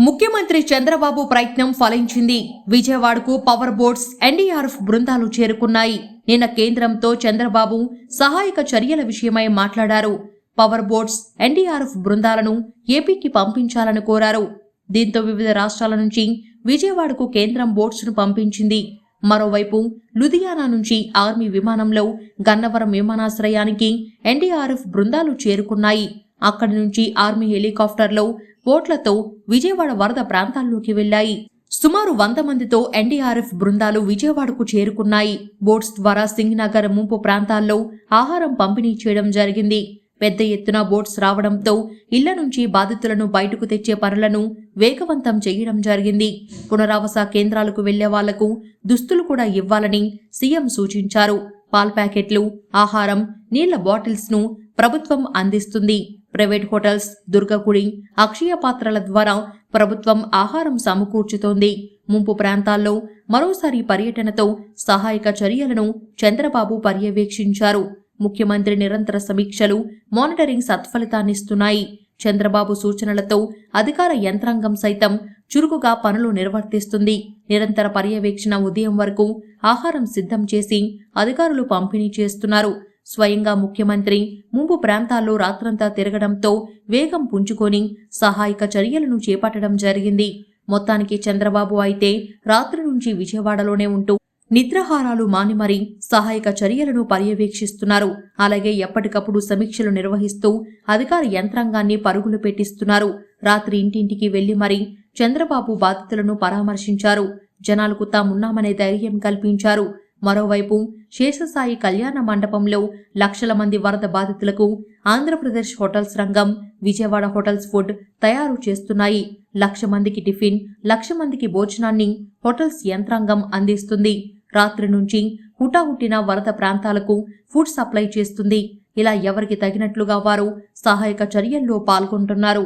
ముఖ్యమంత్రి చంద్రబాబు ప్రయత్నం ఫలించింది. విజయవాడకు పవర్ బోట్స్, ఎన్డీఆర్ఎఫ్ బృందాలు చేరుకున్నాయి. నిన్న కేంద్రంతో చంద్రబాబు సహాయక చర్యల విషయమై మాట్లాడారు. పవర్ బోట్స్, ఎన్డీఆర్ఎఫ్ బృందాలను ఏపీకి పంపించాలని కోరారు. దీంతో వివిధ రాష్ట్రాల నుంచి విజయవాడకు కేంద్రం బోట్స్ ను పంపించింది. మరోవైపు లుధియానా నుంచి ఆర్మీ విమానంలో గన్నవరం విమానాశ్రయానికి ఎన్డీఆర్ఎఫ్ బృందాలు చేరుకున్నాయి. అక్కడి నుంచి ఆర్మీ హెలికాప్టర్లో బోట్లతో విజయవాడ వరద ప్రాంతాల్లోకి వెళ్లాయి. సుమారు 100 మందితో ఎన్డీఆర్ఎఫ్ బృందాలు విజయవాడకు చేరుకున్నాయి. బోట్స్ ద్వారా సింగనగర్ ముంపు ప్రాంతాల్లో ఆహారం పంపిణీ చేయడం జరిగింది. పెద్ద ఎత్తున బోట్స్ రావడంతో ఇళ్ల నుంచి బాధితులను బయటకు తెచ్చే పనులను వేగవంతం చేయడం జరిగింది. పునరావాస కేంద్రాలకు వెళ్లే వాళ్లకు దుస్తులు కూడా ఇవ్వాలని సీఎం సూచించారు. పాల్ ప్యాకెట్లు, ఆహారం, నీళ్ల బాటిల్స్ ను ప్రభుత్వం అందిస్తుంది. ప్రైవేట్ హోటల్స్, దుర్గగుడి, అక్షయ పాత్రల ద్వారా ప్రభుత్వం ఆహారం సమకూర్చుతోంది. ముంపు ప్రాంతాల్లో మరోసారి పర్యటనతో సహాయక చర్యలను చంద్రబాబు పర్యవేక్షించారు. ముఖ్యమంత్రి నిరంతర సమీక్షలు, మానిటరింగ్ సత్ఫలితాన్నిస్తున్నాయి. చంద్రబాబు సూచనలతో అధికార యంత్రాంగం సైతం చురుకుగా పనులు నిర్వర్తిస్తుంది. నిరంతర పర్యవేక్షణ ఉదయం వరకు ఆహారం సిద్ధం చేసి అధికారులు పంపిణీ చేస్తున్నారు. స్వయంగా ముఖ్యమంత్రి ముంపు ప్రాంతాల్లో రాత్రంతా తిరగడంతో వేగం పుంజుకొని సహాయక చర్యలను చేపట్టడం జరిగింది. మొత్తానికి చంద్రబాబు అయితే రాత్రి నుంచి విజయవాడలోనే ఉంటూ నిద్రాహారాలు మాని మరీ సహాయక చర్యలను పర్యవేక్షిస్తున్నారు. అలాగే ఎప్పటికప్పుడు సమీక్షలు నిర్వహిస్తూ అధికార యంత్రాంగాన్ని పరుగులు పెట్టిస్తున్నారు. రాత్రి ఇంటింటికి వెళ్లి మరీ చంద్రబాబు బాధితులను పరామర్శించారు. జనాలకు తామున్నామనే ధైర్యం కల్పించారు. మరోవైపు శేషసాయి కళ్యాణ మండపంలో లక్షల మంది వరద బాధితులకు ఆంధ్రప్రదేశ్ హోటల్స్ రంగం, విజయవాడ హోటల్స్ ఫుడ్ తయారు చేస్తున్నాయి. 1,00,000 మందికి టిఫిన్, 1,00,000 మందికి భోజనాన్ని హోటల్స్ యంత్రాంగం అందిస్తుంది. రాత్రి నుంచి హుటాహుటిన వరద ప్రాంతాలకు ఫుడ్ సప్లై చేస్తుంది. ఇలా ఎవరికి తగినట్లుగా వారు సహాయక చర్యల్లో పాల్గొంటున్నారు.